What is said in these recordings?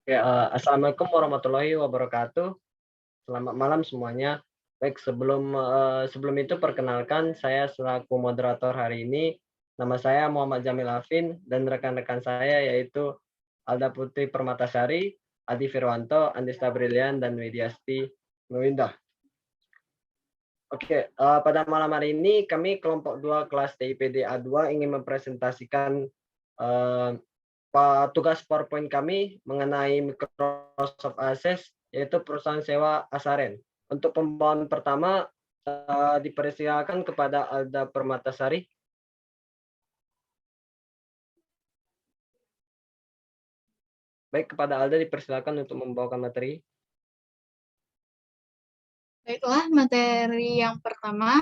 Ya, Assalamualaikum warahmatullahi wabarakatuh. Selamat malam semuanya. Baik, sebelum itu perkenalkan saya selaku moderator hari ini. Nama saya Muhammad Jamil Afin dan rekan-rekan saya yaitu Alda Putri Permatasari, Adi Firwanto, Andista Brilian, dan Widiasti Nwindah. Oke, pada malam hari ini kami kelompok 2 kelas TIPD A2 ingin mempresentasikan eh, tugas PowerPoint kami mengenai Microsoft Access, yaitu perusahaan sewa Asaren. Untuk pembawaan pertama, dipersilakan kepada Alda Permatasari. Baik, kepada Alda dipersilakan untuk membawakan materi. Baiklah, materi yang pertama,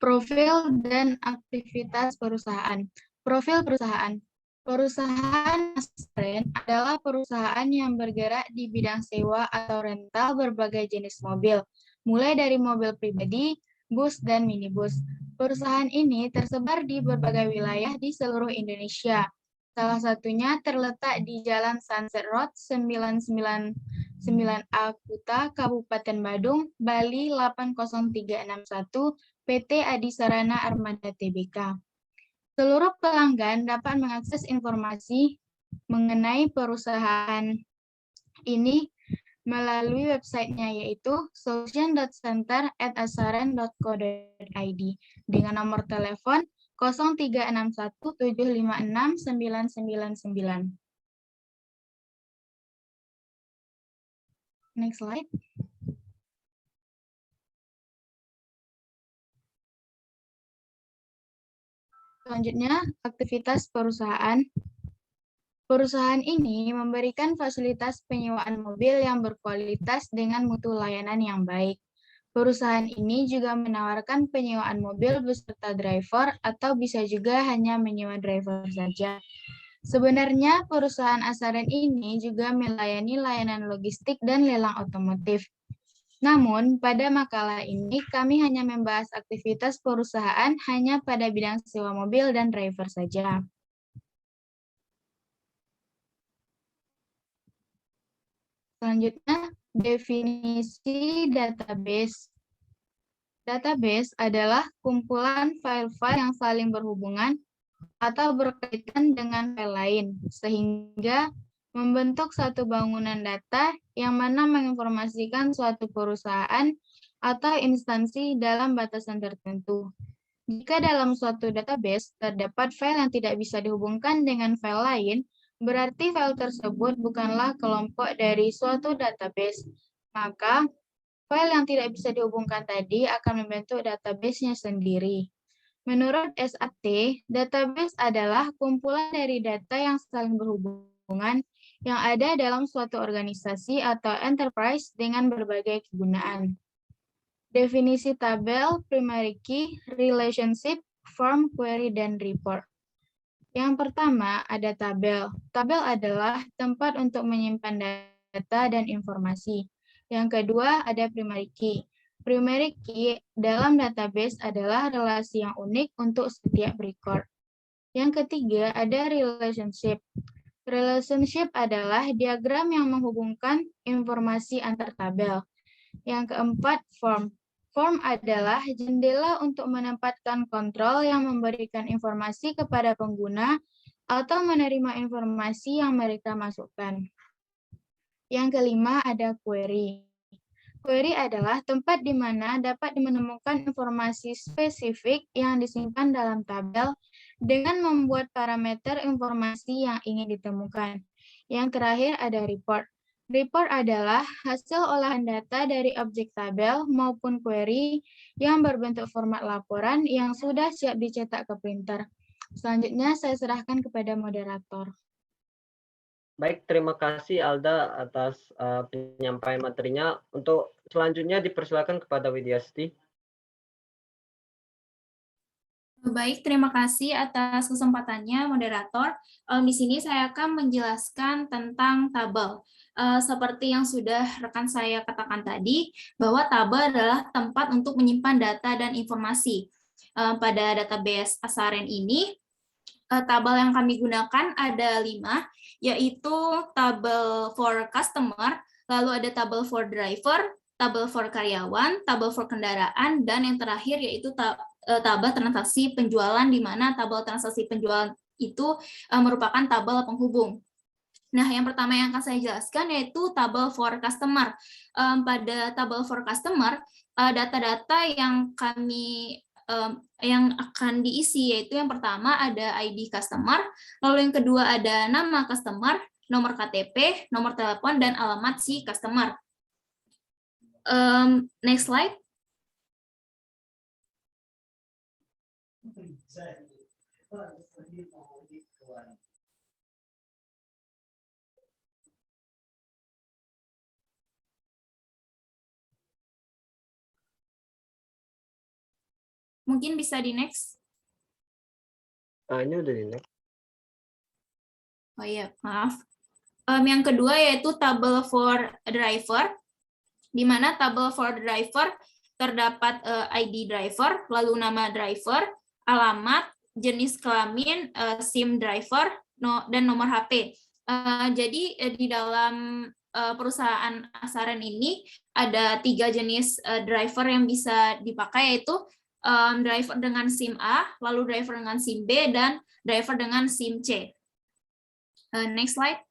profil dan aktivitas perusahaan. Profil perusahaan. Perusahaan Asren adalah perusahaan yang bergerak di bidang sewa atau rental berbagai jenis mobil, mulai dari mobil pribadi, bus, dan minibus. Perusahaan ini tersebar di berbagai wilayah di seluruh Indonesia. Salah satunya terletak di Jalan Sunset Road 999A Kuta, Kabupaten Badung, Bali 80361, PT Adisarana Armada Tbk. Seluruh pelanggan dapat mengakses informasi mengenai perusahaan ini melalui websitenya yaitu solution.center@asaren.co.id dengan nomor telepon 0361 756 999. Next slide. Selanjutnya, aktivitas perusahaan. Perusahaan ini memberikan fasilitas penyewaan mobil yang berkualitas dengan mutu layanan yang baik. Perusahaan ini juga menawarkan penyewaan mobil beserta driver atau bisa juga hanya menyewa driver saja. Sebenarnya perusahaan Asaren ini juga melayani layanan logistik dan lelang otomotif. Namun, pada makalah ini kami hanya membahas aktivitas perusahaan hanya pada bidang sewa mobil dan driver saja. Selanjutnya, definisi database. Database adalah kumpulan file-file yang saling berhubungan atau berkaitan dengan file lain, sehingga membentuk satu bangunan data yang mana menginformasikan suatu perusahaan atau instansi dalam batasan tertentu. Jika dalam suatu database terdapat file yang tidak bisa dihubungkan dengan file lain, berarti file tersebut bukanlah kelompok dari suatu database. Maka, file yang tidak bisa dihubungkan tadi akan membentuk database-nya sendiri. Menurut SAT, database adalah kumpulan dari data yang saling berhubungan yang ada dalam suatu organisasi atau enterprise dengan berbagai kegunaan. Definisi tabel, primary key, relationship, form, query, dan report. Yang pertama ada tabel. Tabel adalah tempat untuk menyimpan data dan informasi. Yang kedua ada primary key. Primary key dalam database adalah relasi yang unik untuk setiap record. Yang ketiga ada relationship. Relationship adalah diagram yang menghubungkan informasi antar tabel. Yang keempat, form. Form adalah jendela untuk menempatkan kontrol yang memberikan informasi kepada pengguna atau menerima informasi yang mereka masukkan. Yang kelima ada query. Query adalah tempat di mana dapat menemukan informasi spesifik yang disimpan dalam tabel dengan membuat parameter informasi yang ingin ditemukan. Yang terakhir ada report. Report adalah hasil olahan data dari objek tabel maupun query yang berbentuk format laporan yang sudah siap dicetak ke printer. Selanjutnya saya serahkan kepada moderator. Baik, terima kasih Alda atas penyampaian materinya. Untuk selanjutnya dipersilakan kepada Widiasti. Baik, terima kasih atas kesempatannya, moderator. Di sini saya akan menjelaskan tentang tabel. Seperti yang sudah rekan saya katakan tadi, bahwa tabel adalah tempat untuk menyimpan data dan informasi. Pada database Asaren ini, tabel yang kami gunakan ada 5, yaitu tabel for customer, lalu ada tabel for driver, tabel for karyawan, tabel for kendaraan, dan yang terakhir yaitu tabel transaksi penjualan, di mana tabel transaksi penjualan itu merupakan tabel penghubung. Nah, yang pertama yang akan saya jelaskan yaitu tabel for customer. Pada tabel for customer, data-data yang yang akan diisi yaitu yang pertama ada ID customer, lalu yang kedua ada nama customer, nomor KTP, nomor telepon, dan alamat si customer. Next slide. Mungkin bisa di next. Ini udah di next. Oh iya, maaf. Yang kedua yaitu tabel for driver, di mana tabel for driver terdapat ID driver, lalu nama driver, alamat, jenis kelamin, SIM driver, dan nomor HP. Jadi di dalam perusahaan Asaren ini ada 3 jenis driver yang bisa dipakai, yaitu driver dengan SIM A, lalu driver dengan SIM B, dan driver dengan SIM C. Next slide.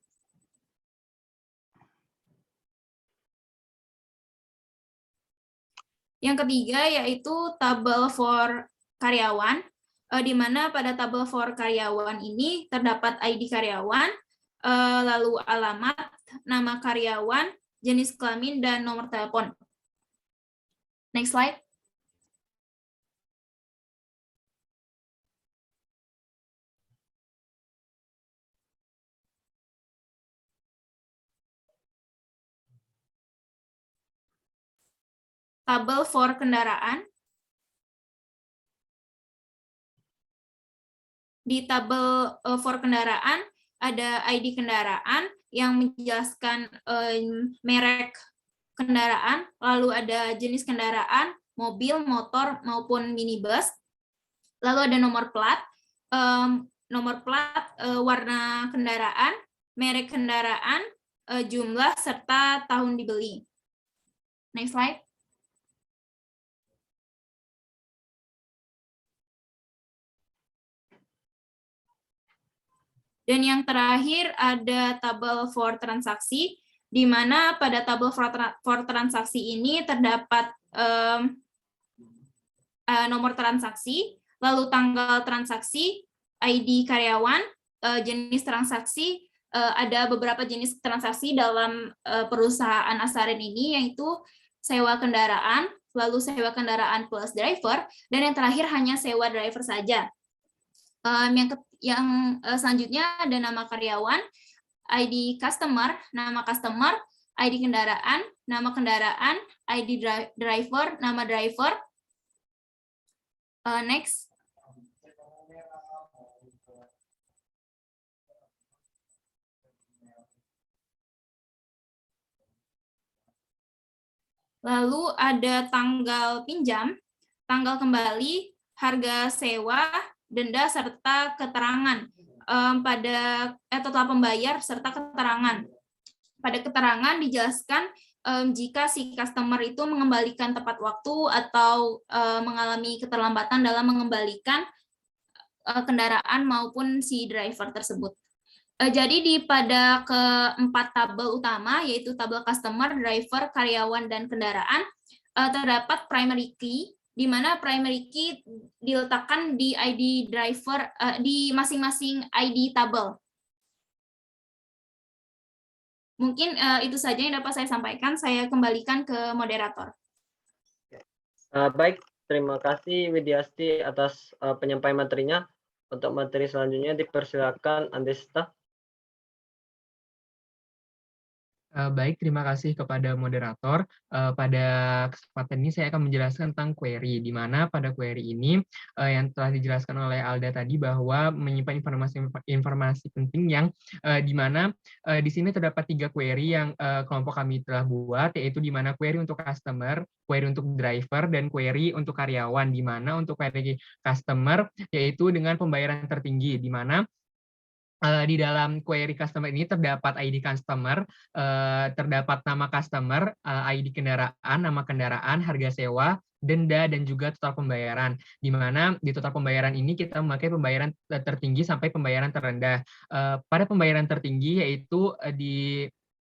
Yang ketiga yaitu tabel for karyawan, di mana pada tabel for karyawan ini terdapat ID karyawan, lalu alamat, nama karyawan, jenis kelamin, dan nomor telepon. Next slide. Tabel for kendaraan. Di tabel for kendaraan ada ID kendaraan yang menjelaskan merek kendaraan, lalu ada jenis kendaraan, mobil, motor, maupun minibus. Lalu ada nomor plat, warna kendaraan, merek kendaraan, jumlah, serta tahun dibeli. Next slide. Dan yang terakhir ada tabel for transaksi, di mana pada tabel for transaksi ini terdapat nomor transaksi, lalu tanggal transaksi, ID karyawan, jenis transaksi, ada beberapa jenis transaksi dalam perusahaan Asaren ini, yaitu sewa kendaraan, lalu sewa kendaraan plus driver, dan yang terakhir hanya sewa driver saja. Yang selanjutnya ada nama karyawan, ID customer, nama customer, ID kendaraan, nama kendaraan, ID driver, nama driver. Next. Lalu ada tanggal pinjam, tanggal kembali, harga sewa, denda, serta keterangan total pembayar serta keterangan. Pada keterangan dijelaskan jika si customer itu mengembalikan tepat waktu atau mengalami keterlambatan dalam mengembalikan kendaraan maupun si driver tersebut. Jadi pada keempat tabel utama, yaitu tabel customer, driver, karyawan, dan kendaraan, terdapat primary key, di mana primary key diletakkan di ID driver, di masing-masing ID tabel. Mungkin itu saja yang dapat saya sampaikan. Saya kembalikan ke moderator. Baik, terima kasih Widyasti atas penyampaian materinya. Untuk materi selanjutnya dipersilakan Andesta. Baik, terima kasih kepada moderator. Pada kesempatan ini saya akan menjelaskan tentang query, di mana pada query ini yang telah dijelaskan oleh Alda tadi bahwa menyimpan informasi penting yang di mana di sini terdapat 3 query yang kelompok kami telah buat, yaitu di mana query untuk customer, query untuk driver, dan query untuk karyawan, di mana untuk query customer yaitu dengan pembayaran tertinggi, di mana di dalam query customer ini terdapat ID customer, terdapat nama customer, ID kendaraan, nama kendaraan, harga sewa, denda, dan juga total pembayaran. Di mana di total pembayaran ini kita memakai pembayaran tertinggi sampai pembayaran terendah. Pada pembayaran tertinggi yaitu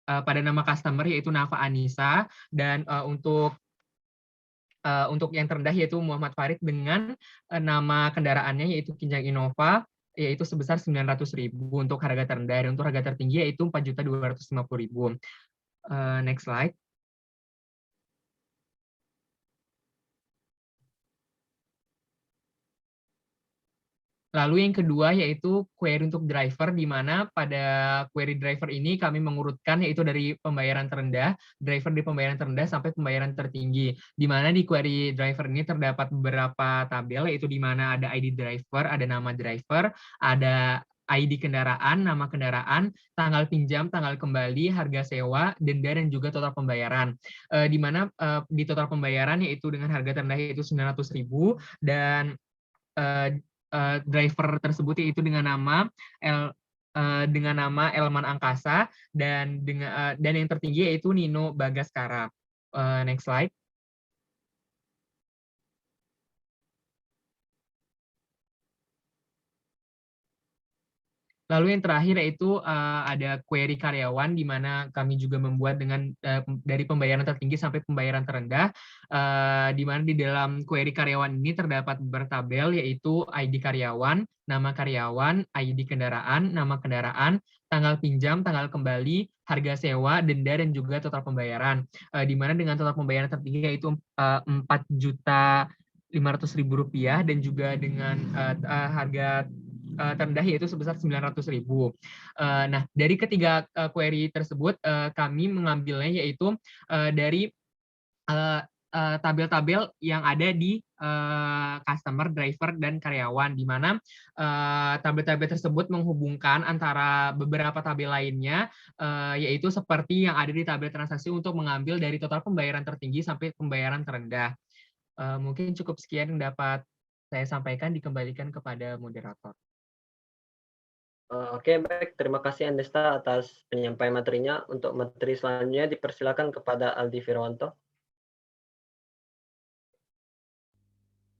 pada nama customer yaitu Nafa Anissa, dan untuk yang terendah yaitu Muhammad Farid dengan nama kendaraannya yaitu Kinjang Innova, yaitu sebesar 900.000 untuk harga terendah, dan untuk harga tertinggi yaitu 4.250.000. Next slide. Lalu yang kedua yaitu query untuk driver, di mana pada query driver ini kami mengurutkan yaitu dari pembayaran terendah, driver di pembayaran terendah sampai pembayaran tertinggi. Di mana di query driver ini terdapat beberapa tabel, yaitu di mana ada ID driver, ada nama driver, ada ID kendaraan, nama kendaraan, tanggal pinjam, tanggal kembali, harga sewa, denda, dan juga total pembayaran. Di mana di total pembayaran yaitu dengan harga terendah yaitu 900.000, dan driver tersebut yaitu dengan nama Elman Angkasa, dan yang tertinggi yaitu Nino Bagaskara. Next slide. Lalu yang terakhir yaitu ada query karyawan, di mana kami juga membuat dari pembayaran tertinggi sampai pembayaran terendah, di mana di dalam query karyawan ini terdapat bertabel yaitu ID karyawan, nama karyawan, ID kendaraan, nama kendaraan, tanggal pinjam, tanggal kembali, harga sewa, denda, dan juga total pembayaran. Di mana dengan total pembayaran tertinggi yaitu Rp4.500.000, dan juga dengan harga terendah yaitu sebesar 900.000. Nah, dari ketiga query tersebut kami mengambilnya yaitu dari tabel-tabel yang ada di customer, driver, dan karyawan, di mana tabel-tabel tersebut menghubungkan antara beberapa tabel lainnya, yaitu seperti yang ada di tabel transaksi untuk mengambil dari total pembayaran tertinggi sampai pembayaran terendah. Mungkin cukup sekian yang dapat saya sampaikan, dikembalikan kepada moderator. Oke, baik. Terima kasih Andesta atas penyampaian materinya. Untuk materi selanjutnya dipersilakan kepada Aldi Firwanto.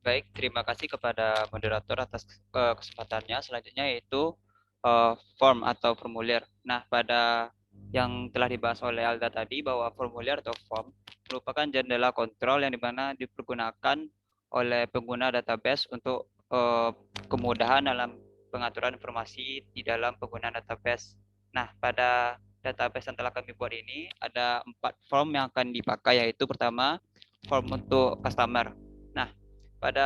Baik, terima kasih kepada moderator atas kesempatannya. Selanjutnya yaitu form atau formulir. Nah, pada yang telah dibahas oleh Alda tadi, bahwa formulir atau form merupakan jendela kontrol yang dimana dipergunakan oleh pengguna database untuk kemudahan dalam pengaturan informasi di dalam penggunaan database. Nah, pada database yang telah kami buat ini ada 4 form yang akan dipakai, yaitu pertama form untuk customer. Nah, pada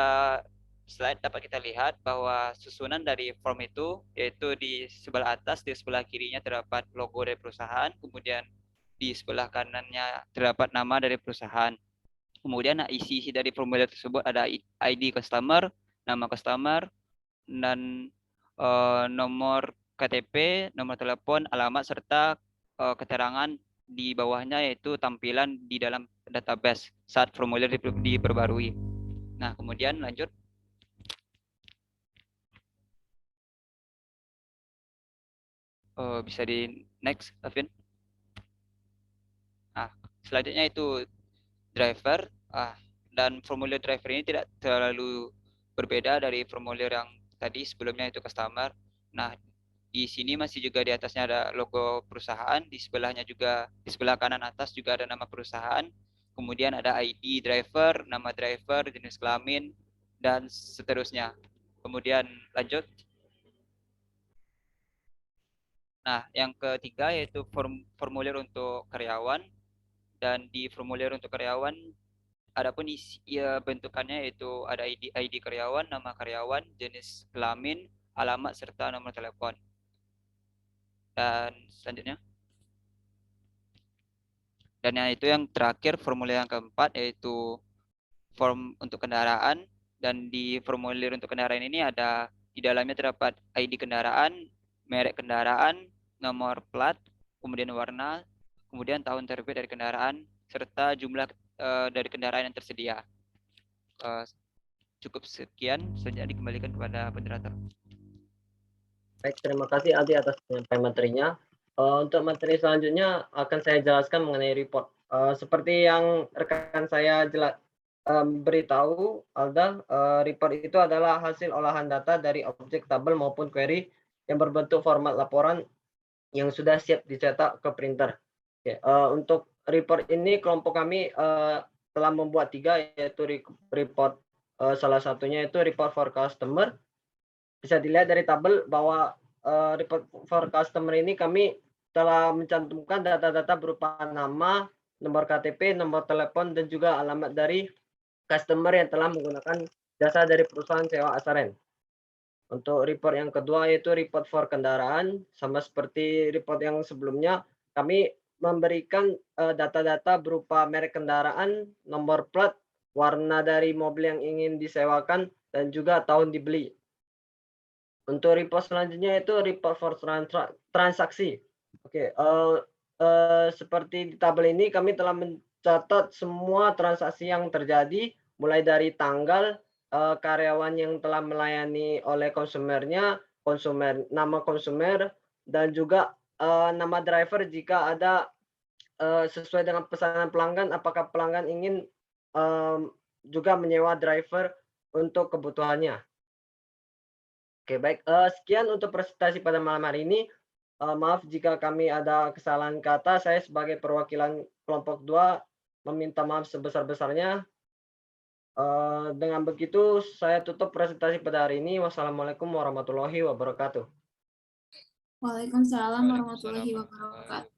slide dapat kita lihat bahwa susunan dari form itu yaitu di sebelah atas, di sebelah kirinya terdapat logo dari perusahaan, kemudian di sebelah kanannya terdapat nama dari perusahaan. Kemudian isi dari formulir tersebut ada ID customer, nama customer, dan nomor KTP, nomor telepon, alamat, serta keterangan di bawahnya yaitu tampilan di dalam database saat formulir diperbarui. Nah, kemudian lanjut. Bisa di next, Alvin. Nah, selanjutnya itu driver. Dan formulir driver ini tidak terlalu berbeda dari formulir yang tadi sebelumnya itu customer. Nah, di sini masih juga di atasnya ada logo perusahaan, di sebelahnya juga, di sebelah kanan atas juga ada nama perusahaan. Kemudian ada ID driver, nama driver, jenis kelamin, dan seterusnya. Kemudian lanjut. Nah, yang ketiga yaitu formulir untuk karyawan. Dan di formulir untuk karyawan, adapun bentukannya yaitu ada ID karyawan, nama karyawan, jenis kelamin, alamat, serta nomor telepon. Dan selanjutnya. Dan yang itu yang terakhir, formulir yang keempat, yaitu form untuk kendaraan. Dan di formulir untuk kendaraan ini ada, di dalamnya terdapat ID kendaraan, merek kendaraan, nomor plat, kemudian warna, kemudian tahun terbit dari kendaraan, serta jumlah dari kendaraan yang tersedia. Cukup sekian, selanjutnya dikembalikan kepada moderator. Baik, terima kasih Aldi atas penyampaian materinya. Untuk materi selanjutnya akan saya jelaskan mengenai report. Seperti yang rekan saya beritahu, Alda, report itu adalah hasil olahan data dari objek tabel maupun query yang berbentuk format laporan yang sudah siap dicetak ke printer. Oke, untuk report ini kelompok kami telah membuat 3, yaitu report salah satunya itu report for customer. Bisa dilihat dari tabel bahwa report for customer ini kami telah mencantumkan data-data berupa nama, nomor KTP, nomor telepon, dan juga alamat dari customer yang telah menggunakan jasa dari perusahaan sewa Asaren. Untuk report yang kedua yaitu report for kendaraan, sama seperti report yang sebelumnya, kami memberikan data-data berupa merek kendaraan, nomor plat, warna dari mobil yang ingin disewakan, dan juga tahun dibeli. Untuk report selanjutnya itu report for transaksi. Oke, seperti di tabel ini kami telah mencatat semua transaksi yang terjadi, mulai dari tanggal, karyawan yang telah melayani oleh konsumernya, nama konsumer, dan juga nama driver jika ada sesuai dengan pesanan pelanggan, apakah pelanggan ingin juga menyewa driver untuk kebutuhannya. Oke, baik. Sekian untuk presentasi pada malam hari ini. Maaf jika kami ada kesalahan kata. Saya sebagai perwakilan kelompok 2 meminta maaf sebesar-besarnya. Dengan begitu, saya tutup presentasi pada hari ini. Wassalamualaikum warahmatullahi wabarakatuh. Waalaikumsalam warahmatullahi wabarakatuh.